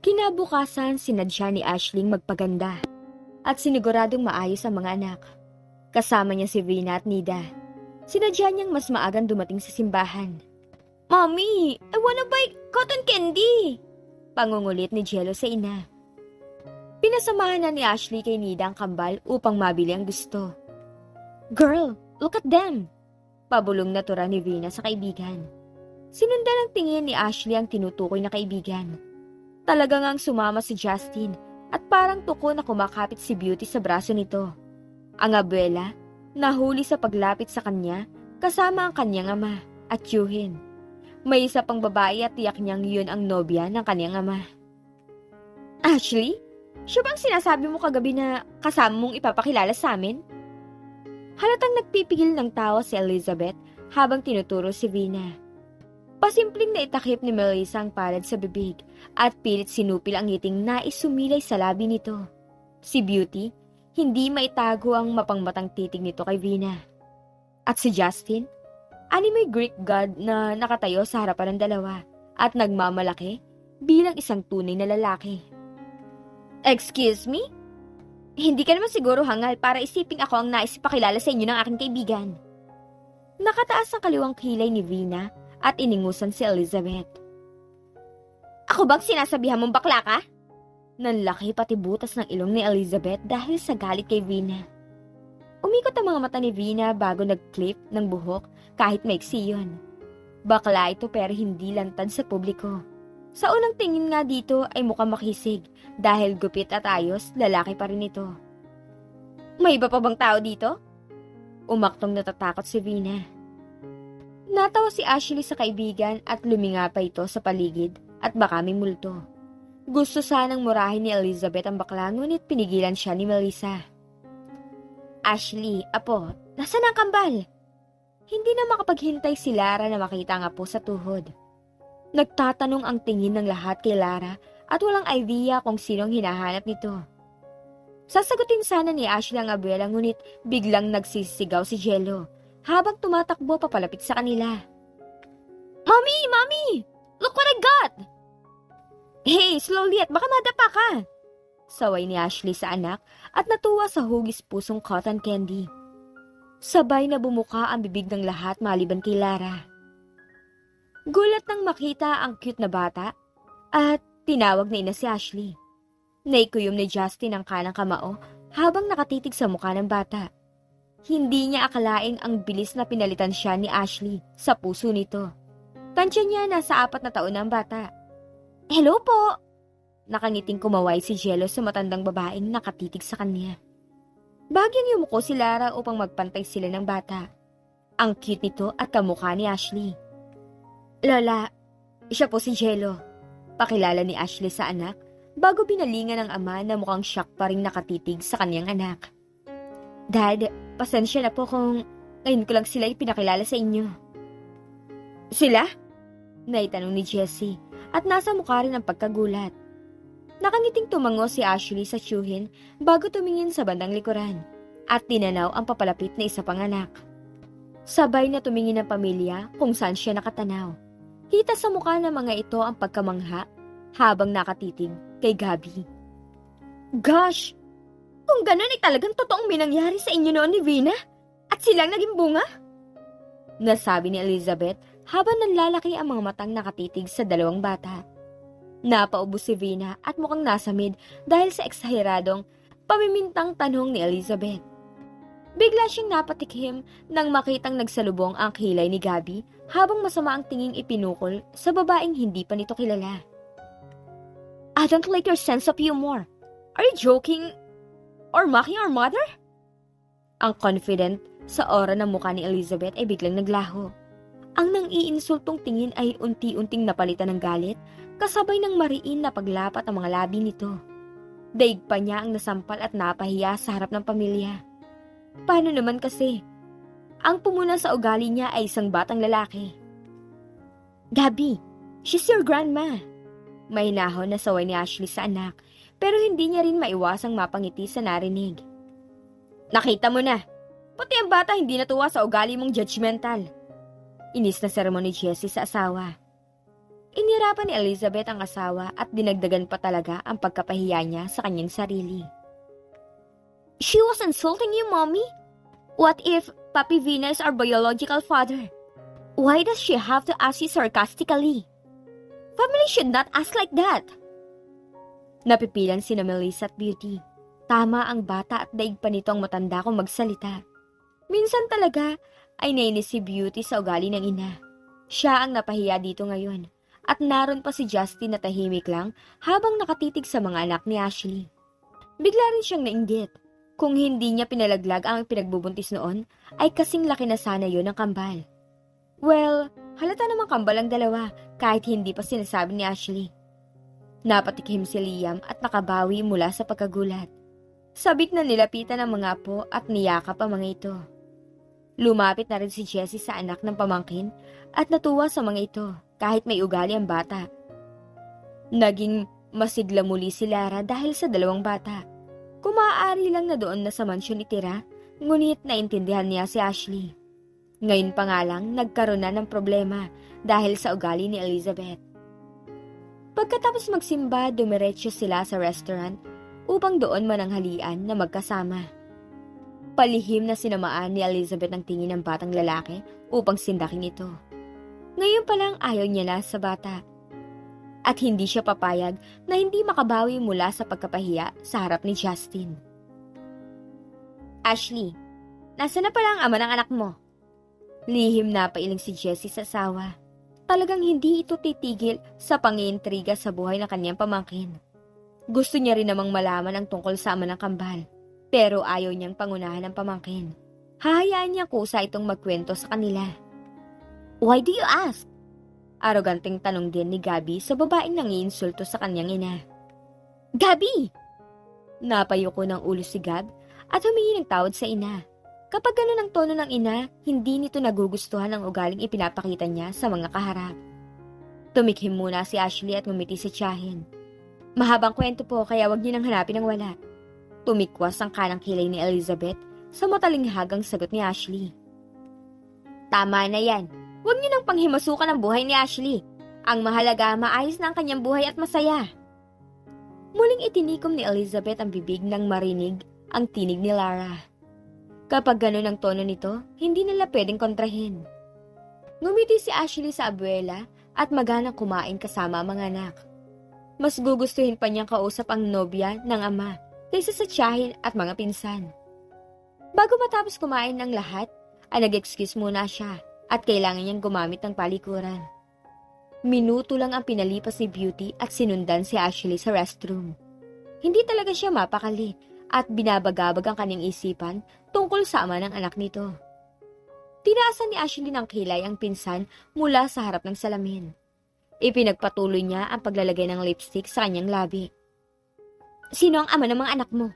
Kinabukasan, sinadya ni Ashling magpaganda at siniguradong maayos ang mga anak. Kasama niya si Vina at Nida. Sinadya niyang mas maagang dumating sa simbahan. "Mommy, I wanna buy cotton candy!" Pangungulit ni Jello sa ina. Pinasamahan na ni Ashley kay Nida ang kambal upang mabili ang gusto. "Girl, look at them!" Pabulong na tura ni Vina sa kaibigan. Sinundan ng tingin ni Ashley ang tinutukoy na kaibigan. Talaga ngang sumama si Justin at parang tuko na kumakapit si Beauty sa braso nito. Ang abuela, nahuli sa paglapit sa kanya kasama ang kanyang ama at tiyuhin. May isa pang babae at tiyak niyang yun ang nobya ng kanyang ama. "Ashley, siya bang sinasabi mo kagabi na kasama mong ipapakilala sa amin?" Halatang nagpipigil ng tawa si Elizabeth habang tinuturo si Vina. Pasimpleng na itakip ni Melissa ang palad sa bibig at pilit sinupil ang ngiting nais sumilay sa labi nito. Si Beauty, hindi maitago ang mapangmatang titig nito kay Vina. At si Justin, anime Greek god na nakatayo sa harapan ng dalawa at nagmamalaki bilang isang tunay na lalaki. "Excuse me? Hindi ka naman siguro hangal para isiping ako ang nais ipakilala sa inyo ng aking kaibigan." Nakataas ang kaliwang kilay ni Vina at iningusan si Elizabeth. "Ako bang sinasabihan mong bakla ka?" Nanlaki pati butas ng ilong ni Elizabeth dahil sa galit kay Vina. Umikot ang mga mata ni Vina bago nag-clip ng buhok kahit maiksi yun. Bakla ito pero hindi lantad sa publiko. Sa unang tingin nga dito ay mukhang makisig dahil gupit at ayos, lalaki pa rin ito. "May iba pa bang tao dito?" Umaktong natatakot si Vina. Natawa si Ashley sa kaibigan at luminga pa ito sa paligid at baka may multo. Gusto sanang murahin ni Elizabeth ang bakla ngunit pinigilan siya ni Melissa. "Ashley, apo, nasaan ang kambal?" Hindi na makapaghintay si Lara na makita ang apo sa tuhod. Nagtatanong ang tingin ng lahat kay Lara at walang idea kung sinong hinahanap nito. Sasagutin sana ni Ashley ang abuela ngunit biglang nagsisigaw si Jello habang tumatakbo papalapit sa kanila. "Mommy! Mommy! Look what I got!" "Hey, slowly at baka madapa ka!" Saway ni Ashley sa anak at natuwa sa hugis pusong cotton candy. Sabay na bumuka ang bibig ng lahat maliban kay Lara. Gulat nang makita ang cute na bata at tinawag na ina si Ashley. Naikuyom ni Justin ang kanang kamao habang nakatitig sa mukha ng bata. Hindi niya akalaing ang bilis na pinalitan siya ni Ashley sa puso nito. Tansya niya nasa 4 na taon na ang bata. "Hello po!" Nakangiting kumaway si Jello sa matandang babaeng nakatitig sa kanya. Bagyang yumuko si Lara upang magpantay sila ng bata. Ang cute nito at kamukha ni Ashley. "Lola, siya po si Jello," pakilala ni Ashley sa anak bago binalingan ng ama na mukhang shock pa rin nakatitig sa kanyang anak. "Dad, pasensya na po kung ngayon ko lang sila ipinakilala sa inyo." "Sila?" Naitanong ni Jessie at nasa mukha rin ang pagkagulat. Nakangiting tumango si Ashley sa tiyuhin bago tumingin sa bandang likuran at tinanaw ang papalapit na isa pang anak. Sabay na tumingin ang pamilya kung saan siya nakatanaw. Kita sa mukha ng mga ito ang pagkamangha habang nakatitig kay Gabby. "Gosh! Kung ganun ay talagang totoong may nangyari sa inyo noon ni Vina at silang naging bunga?" Nasabi ni Elizabeth habang nanlalaki ang mga matang nakatitig sa dalawang bata. Napaubo si Vina at mukhang nasamid dahil sa eksaheradong pamimintang tanong ni Elizabeth. Bigla siyang napatikhim nang makitang nagsalubong ang kilay ni Gabby habang masama ang tinging ipinukol sa babaeng hindi pa nito kilala. "I don't like your sense of humor. Are you joking or mocking our mother?" Ang confident sa aura ng mukha ni Elizabeth ay biglang naglaho. Ang nang-iinsultong tingin ay unti-unting napalitan ng galit kasabay ng mariin na paglapat ang mga labi nito. Daig pa niya ang nasampal at napahiya sa harap ng pamilya. Paano naman kasi? Ang pumuna sa ugali niya ay isang batang lalaki. "Gabby, she's your grandma." Mahinahon na saway ni Ashley sa anak pero hindi niya rin maiwasang mapangiti sa narinig. "Nakita mo na, pati ang bata hindi natuwa sa ugali mong judgmental." Inis na sermon ni Jessie sa asawa. Inirapan ni Elizabeth ang asawa at dinagdagan pa talaga ang pagkapahiya niya sa kanyang sarili. She was insulting you, Mommy? What if Papi Vina is our biological father? Why does she have to ask you sarcastically? Family should not ask like that. Napipilan sina Melissa at Beauty. Tama ang bata at daig pa nito ang matanda kung magsalita. Minsan talaga ay nainis si Beauty sa ugali ng ina. Siya ang napahiya dito ngayon. At naroon pa si Justin na tahimik lang habang nakatitig sa mga anak ni Ashley. Bigla rin siyang nainggit. Kung hindi niya pinalaglag ang pinagbubuntis noon, ay kasing laki na sana yun ng kambal. Well, halata namang kambal ang dalawa kahit hindi pa sinasabi ni Ashley. Napatikim si Liam at nakabawi mula sa pagkagulat. Sabik na nilapitan ang mga apo at niyakap ang mga ito. Lumapit na rin si Jessie sa anak ng pamangkin at natuwa sa mga ito kahit may ugali ang bata. Naging masigla muli si Lara dahil sa dalawang bata. Kung maaari lang na doon na sa mansyon itira, ngunit naintindihan niya si Ashley. Ngayon pa nga lang nagkaroon na ng problema dahil sa ugali ni Elizabeth. Pagkatapos magsimba, dumiretso sila sa restaurant upang doon mananghalian na magkasama. Palihim na sinamaan ni Elizabeth ang tingin ng batang lalaki upang sindakin ito. Ngayon pa lang ayaw niya na sa bata. At hindi siya papayag na hindi makabawi mula sa pagkapahiya sa harap ni Justin. Ashley, nasa na pala ang ama ng anak mo? Lihim na pailing si Jessie sa asawa. Talagang hindi ito titigil sa pangiintriga sa buhay ng kanyang pamangkin. Gusto niya rin namang malaman ang tungkol sa ama ng kambal. Pero ayaw niyang pangunahan ang pamangkin. Hahayaan niya kusa itong magkwento sa kanila. Why do you ask? Aroganteng tanong din ni Gabby sa babaeng nangiinsulto sa kanyang ina. Gabby! Napayuko ng ulo si Gab at humingi ng tawad sa ina. Kapag ganun ang tono ng ina, hindi nito nagugustuhan ang ugaling ipinapakita niya sa mga kaharap. Tumikhim muna si Ashley at ngumiti sa tiyahin. Mahabang kwento po kaya wag niyo nang hanapin ang wala. Tumikwas ang kanang kilay ni Elizabeth sa matalinghagang sagot ni Ashley. Tama na yan. Huwag niyo nang panghimasukan ang buhay ni Ashley. Ang mahalaga, maayos na ang kanyang buhay at masaya. Muling itinikom ni Elizabeth ang bibig nang marinig ang tinig ni Lara. Kapag ganun ang tono nito, hindi nila pwedeng kontrahin. Ngumiti si Ashley sa abuela at maganang kumain kasama ang mga anak. Mas gugustuhin pa niyang kausap ang nobya ng ama kaysa sa tiyahin at mga pinsan. Bago matapos kumain ng lahat, ay nag-excuse muna siya at kailangan niyang gumamit ng palikuran. Minuto lang ang pinalipas ni Beauty at sinundan si Ashley sa restroom. Hindi talaga siya mapakali at binabagabag ang kanyang isipan tungkol sa ama ng anak nito. Tinaasan ni Ashley ng kilay ang pinsan mula sa harap ng salamin. Ipinagpatuloy niya ang paglalagay ng lipstick sa kanyang labi. Sino ang ama ng mga anak mo?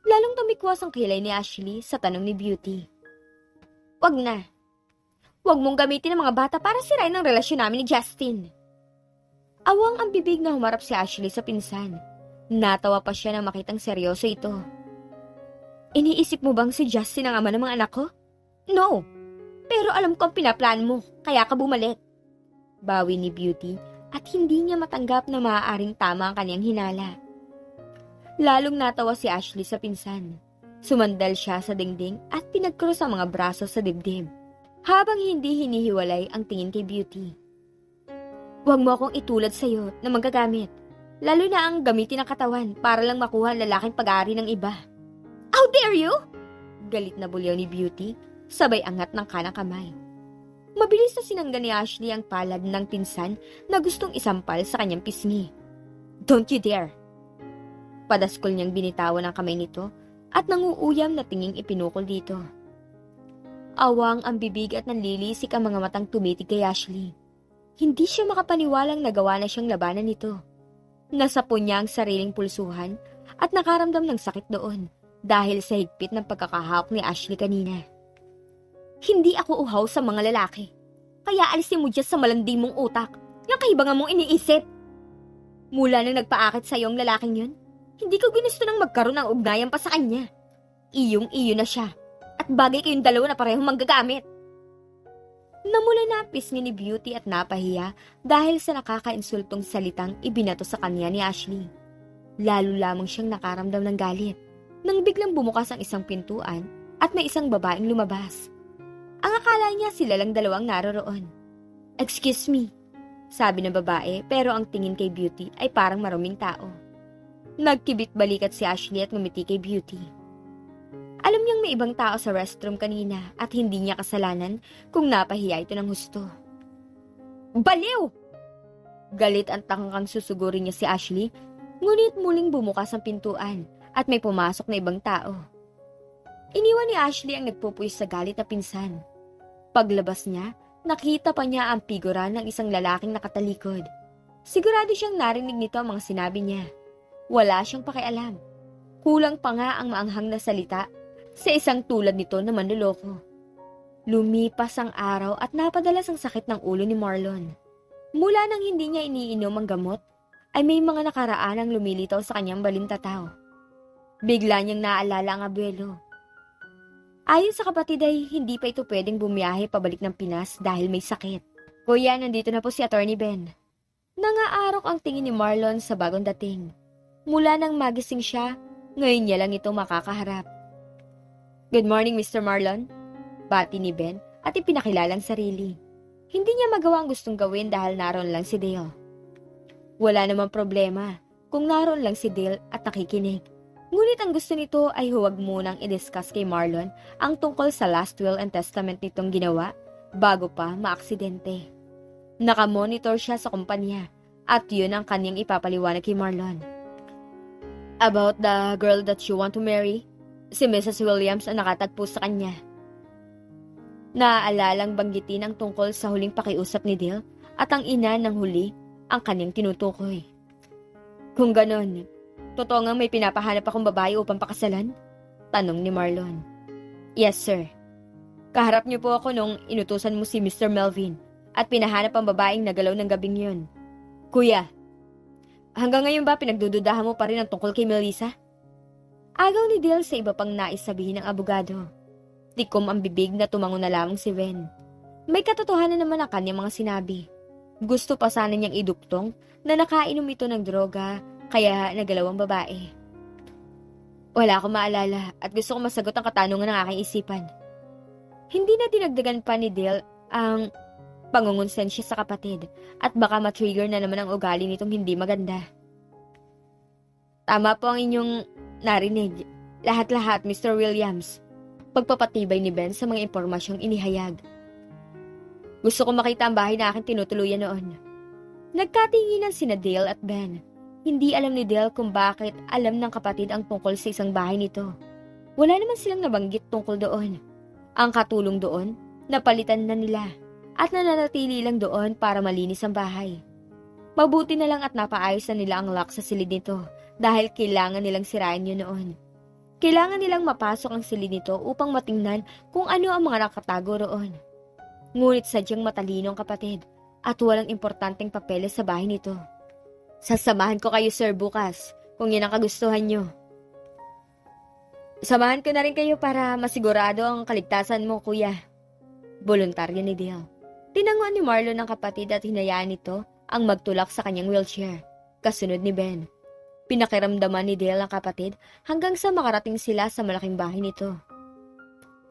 Lalong tumikwas ang kilay ni Ashley sa tanong ni Beauty. Wag na. Wag mong gamitin ang mga bata para sirain ang relasyon namin ni Justin. Awang ang bibig na humarap si Ashley sa pinsan. Natawa pa siya nang makitang seryoso ito. Iniisip mo bang si Justin ang ama ng mga anak ko? No. Pero alam ko ang pinaplan mo, kaya ka bumalik. Bawi ni Beauty at hindi niya matanggap na maaaring tama ang kanyang hinala. Lalong natawa si Ashley sa pinsan. Sumandal siya sa dingding at pinagkrus ang mga braso sa dibdib, habang hindi hinihiwalay ang tingin kay Beauty. Huwag mo akong itulad sa'yo na magagamit, lalo na ang gamitin ng katawan para lang makuha ang lalaking pag-aari ng iba. How dare you? Galit na bulyaw ni Beauty, sabay angat ng kanang kamay. Mabilis na sinangga ni Ashley ang palad ng pinsan na gustong isampal sa kanyang pisngi. Don't you dare! Padaskol niyang binitawan ang kamay nito at nanguuyam na tinging ipinukol dito. Awang ang bibig at nanlilisik ang mga matang tumitig kay Ashley. Hindi siya makapaniwalang nagawa na siyang labanan nito. Nasapon niya ang sariling pulsuhan at nakaramdam ng sakit doon dahil sa higpit ng pagkakahawak ni Ashley kanina. Hindi ako uhaw sa mga lalaki. Kaya alisin mo dyan sa malanding mong utak. Yung kahibangan mong iniisip. Mula nang nagpaakit sa iyong lalaking yun, hindi ko ginusto nang magkaroon ng ugnayan pa sa kanya. Iyong-iyo na siya. At bagay kayong dalawa na parehong manggagamit. Namula na ang pisngi ni Beauty at napahiya dahil sa nakakainsultong salitang ibinato sa kanya ni Ashley. Lalo lamang siyang nakaramdam ng galit nang biglang bumukas ang isang pintuan at may isang babaeng lumabas. Ang akala niya sila lang dalawang naroroon. "Excuse me," sabi ng babae, pero ang tingin kay Beauty ay parang maruming tao. Nagkibit balikat si Ashley at ngumiti kay Beauty. Alam niyang may ibang tao sa restroom kanina at hindi niya kasalanan kung napahiya ito ng husto. "Baliw!" Galit ang tangkang susugurin niya si Ashley, ngunit muling bumukas ang pintuan at may pumasok na ibang tao. Iniwan ni Ashley ang nagpupuwis sa galit na pinsan. Paglabas niya, nakita pa niya ang figura ng isang lalaking nakatalikod. Sigurado siyang narinig nito ang mga sinabi niya. Wala siyang pakialam. Kulang pa nga ang maanghang na salita sa isang tulad nito na manloloko. Lumipas ang araw at napadalas ang sakit ng ulo ni Marlon. Mula nang hindi niya iniinom ang gamot, ay may mga nakaraanang lumilitaw sa kanyang balintataw. Bigla niyang naalala ang abuelo. Ayon sa kapatid ay hindi pa ito pwedeng bumiyahe pabalik ng Pinas dahil may sakit. "Kuya, nandito na po si Attorney Ben." Nangaarok ang tingin ni Marlon sa bagong dating. Mula nang magising siya, ngayon niya lang ito makakaharap. "Good morning, Mr. Marlon," bati ni Ben at ipinakilala ang sarili. Hindi niya magawa ang gustong gawin dahil naroon lang si Dale. Wala namang problema kung naroon lang si Dale at nakikinig. Ngunit ang gusto nito ay huwag munang i-discuss kay Marlon ang tungkol sa last will and testament nitong ginawa bago pa maaksidente. Nakamonitor siya sa kumpanya at yun ang kanyang ipapaliwanag kay Marlon. "About the girl that you want to marry, si Mrs. Williams ang nakatagpo sa kanya." Naaalalang banggitin ang tungkol sa huling pakiusap ni Dale at ang ina ng huli ang kanyang tinutukoy. "Kung ganon, totoo nga may pinapahanap akong babae upang pakasalan?" tanong ni Marlon. "Yes, sir. Kaharap niyo po ako nung inutusan mo si Mr. Melvin at pinahanap ang babaeng nagalaw ng gabing yun. Kuya, hanggang ngayon ba pinagdududahan mo pa rin ang tungkol kay Melissa?" Agaw ni Dale sa iba pang nais sabihin ng abogado. Tikom ang bibig na tumango na lamang si Ven. May katotohanan naman ang kanyang mga sinabi. Gusto pa sana niyang iduptong na nakainom ito ng droga kaya nagalaw ang babae. "Wala akong maalala at gusto ko masagot ang katanungan ng aking isipan." Hindi na dinagdagan pa ni Dale ang pangungonsensya sa kapatid at baka matrigger na naman ang ugali nitong hindi maganda. "Tama po ang inyong narinig. Lahat-lahat, Mr. Williams." Pagpapatibay ni Ben sa mga impormasyong inihayag. "Gusto ko makita ang bahay na aking tinutuluyan noon." Nagkatinginan sina Dale at Ben. Hindi alam ni Dale kung bakit alam ng kapatid ang tungkol sa isang bahay nito. Wala naman silang nabanggit tungkol doon. Ang katulong doon, napalitan na nila at nananatili lang doon para malinis ang bahay. Mabuti na lang at napaayos na nila ang lock sa silid nito dahil kailangan nilang sirain yun noon. Kailangan nilang mapasok ang silid nito upang matingnan kung ano ang mga nakatago roon. Ngunit sadyang matalino ang kapatid at walang importanteng papeles sa bahay nito. "Sasamahan ko kayo, sir, bukas kung yan ang kagustuhan nyo." "Samahan ko na rin kayo para masigurado ang kaligtasan mo, kuya." Voluntaryo ni Dale. Tinanguan ni Marlon ang kapatid at hinayaan nito ang magtulak sa kanyang wheelchair. Kasunod ni Ben. Pinakiramdaman ni Dale ang kapatid hanggang sa makarating sila sa malaking bahay nito.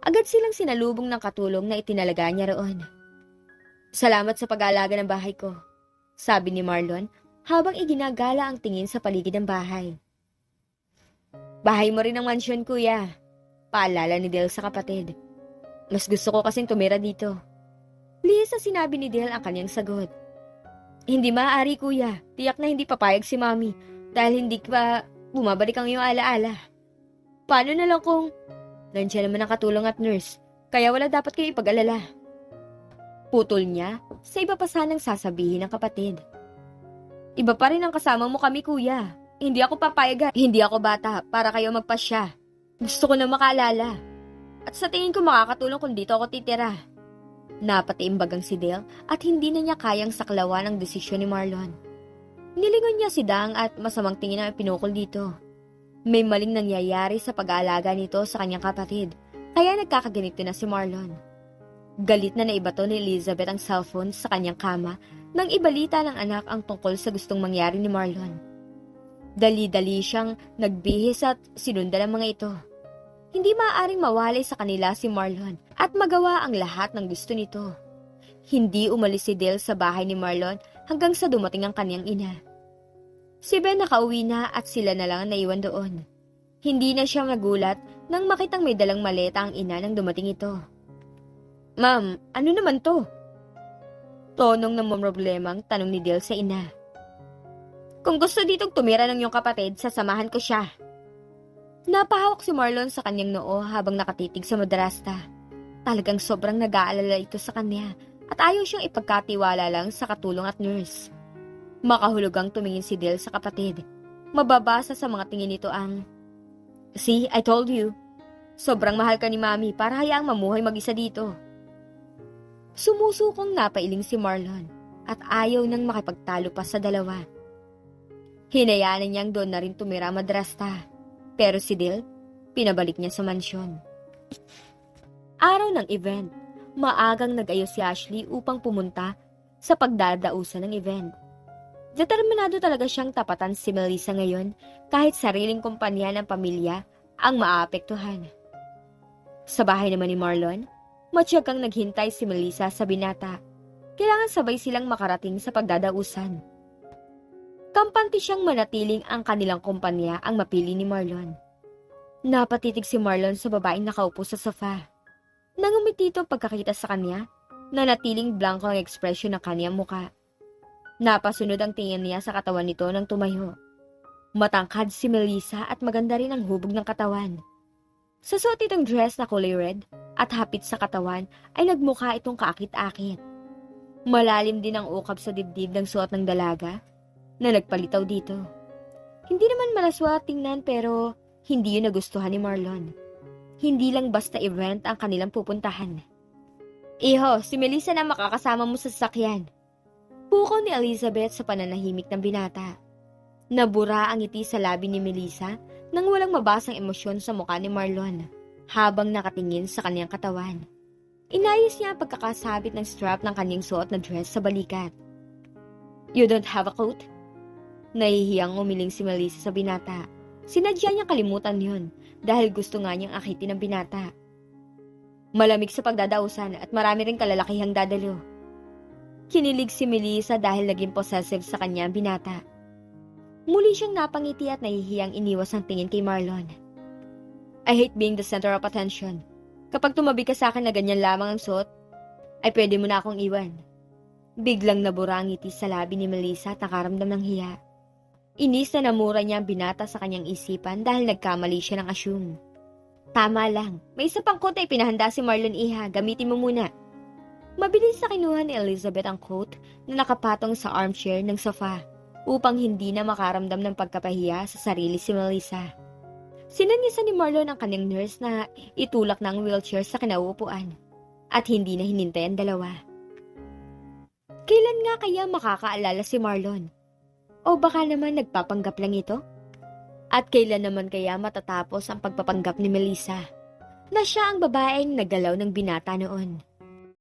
Agad silang sinalubong ng katulong na itinalaga niya roon. "Salamat sa pag-aalaga ng bahay ko," sabi ni Marlon habang iginagala ang tingin sa paligid ng bahay. "Bahay mo rin ang mansyon, kuya," paalala ni Dale sa kapatid. "Mas gusto ko kasing tumira dito." Lihis na sinabi ni Dale ang kanyang sagot. "Hindi maaari, kuya. Tiyak na hindi papayag si mami dahil hindi pa bumabalik ang iyong alaala. Paano na lang kung nandiyan naman ang katulong at nurse, kaya wala dapat kayo ipag-alala." Putol niya sa iba pa sanang sasabihin ng kapatid. "Iba pa rin ang kasama mo kami, kuya. Hindi ako papayag. Hindi ako bata para kayo magpasya. Gusto ko na makaalala. At sa tingin ko makakatulong kung dito ako titira." Napatiimbagang si Dale at hindi na niya kayang saklawan ang desisyon ni Marlon. Nilingon niya si Dang at masamang tingin ang pinukol dito. May maling nangyayari sa pag-aalaga nito sa kanyang kapatid, kaya nagkakaganito na si Marlon. Galit na naibato ni Elizabeth ang cellphone sa kanyang kama nang ibalita ng anak ang tungkol sa gustong mangyari ni Marlon. Dali-dali siyang nagbihis at sinundan ang mga ito. Hindi maaaring mawalay sa kanila si Marlon at magawa ang lahat ng gusto nito. Hindi umalis si Dale sa bahay ni Marlon hanggang sa dumating ang kanyang ina. Si Ben nakauwi na at sila na lang ang naiwan doon. Hindi na siya nagulat nang makitang may dalang maleta ang ina nang dumating ito. "Ma'am, ano naman to?" Tonong ng mamroblemang tanong ni Dale sa ina. "Kung gusto ditong tumira ng iyong kapatid, sasamahan ko siya." Napahawak si Marlon sa kanyang noo habang nakatitig sa madrasta. Talagang sobrang nag-aalala ito sa kanya at ayaw siyang ipagkatiwala lang sa katulong at nurse. Makahulugang tumingin si Dale sa kapatid. Mababasa sa mga tingin nito ang, "See, I told you. Sobrang mahal ka ni Mami para hayaang mamuhay mag-isa dito." Sumusukong napailing si Marlon at ayaw nang makipagtalo pa sa dalawa. Hinayaan niyang doon na rin tumira madrasta. Pero si Dale, pinabalik niya sa mansyon. Araw ng event, maagang nag-ayos si Ashley upang pumunta sa pagdadausan ng event. Determinado talaga siyang tapatan si Melissa ngayon kahit sariling kumpanya ng pamilya ang maapektuhan. Sa bahay naman ni Marlon, matyagang naghintay si Melissa sa binata. Kailangan sabay silang makarating sa pagdadausan. Kampante siyang manatiling ang kanilang kumpanya ang mapili ni Marlon. Napatitig si Marlon sa babaeng nakaupo sa sofa. Nangumiti ito pagkakita sa kanya, nanatiling blanco ang ekspresyon ng kanyang muka. Napasunod ang tingin niya sa katawan nito nang tumayo. Matangkad si Melissa at maganda rin ang hubog ng katawan. Sa suot itong dress na kulay red at hapit sa katawan ay nagmukha itong kaakit-akit. Malalim din ang ukab sa dibdib ng suot ng dalaga na nagpalitaw dito. Hindi naman malaswa tingnan pero hindi yun nagustuhan ni Marlon. Hindi lang basta event ang kanilang pupuntahan. "Iho, si Melissa na makakasama mo sa sasakyan." Pukaw ni Elizabeth sa pananahimik ng binata. Nabura ang ngiti sa labi ni Melissa nang walang mabasang emosyon sa mukha ni Marlon habang nakatingin sa kanyang katawan. Inayos niya ang pagkakasabit ng strap ng kanyang suot na dress sa balikat. "You don't have a coat?" Nahihiyang umiling si Melissa sa binata. Sinadya niyang kalimutan yun dahil gusto nga niyang akitin ang binata. "Malamig sa pagdadausan at marami ring kalalakihang dadalo." Kinilig si Melissa dahil naging possessive sa kanya ang binata. Muli siyang napangiti at nahihiyang iniwas ang tingin kay Marlon. "I hate being the center of attention. Kapag tumabi ka sa akin na ganyan lamang ang suot, ay pwede mo na akong iwan." Biglang nabura ang ngiti sa labi ni Melissa at nakaramdam ng hiya. Inis na namura niya ang binata sa kanyang isipan dahil nagkamali siya ng assume. "Tama lang, may isa pang coat ay pinahanda si Marlon, iha. Gamitin mo muna." Mabilis na kinuha ni Elizabeth ang coat na nakapatong sa armchair ng sofa upang hindi na makaramdam ng pagkapahiya sa sarili si Melissa. Sinangisan ni Marlon ang kanyang nurse na itulak ng wheelchair sa kinauupuan at hindi na hinintay ang dalawa. Kailan nga kaya makakaalala si Marlon? O baka naman nagpapanggap lang ito? At kailan naman kaya matatapos ang pagpapanggap ni Melissa na siya ang babaeng naggalaw ng binata noon?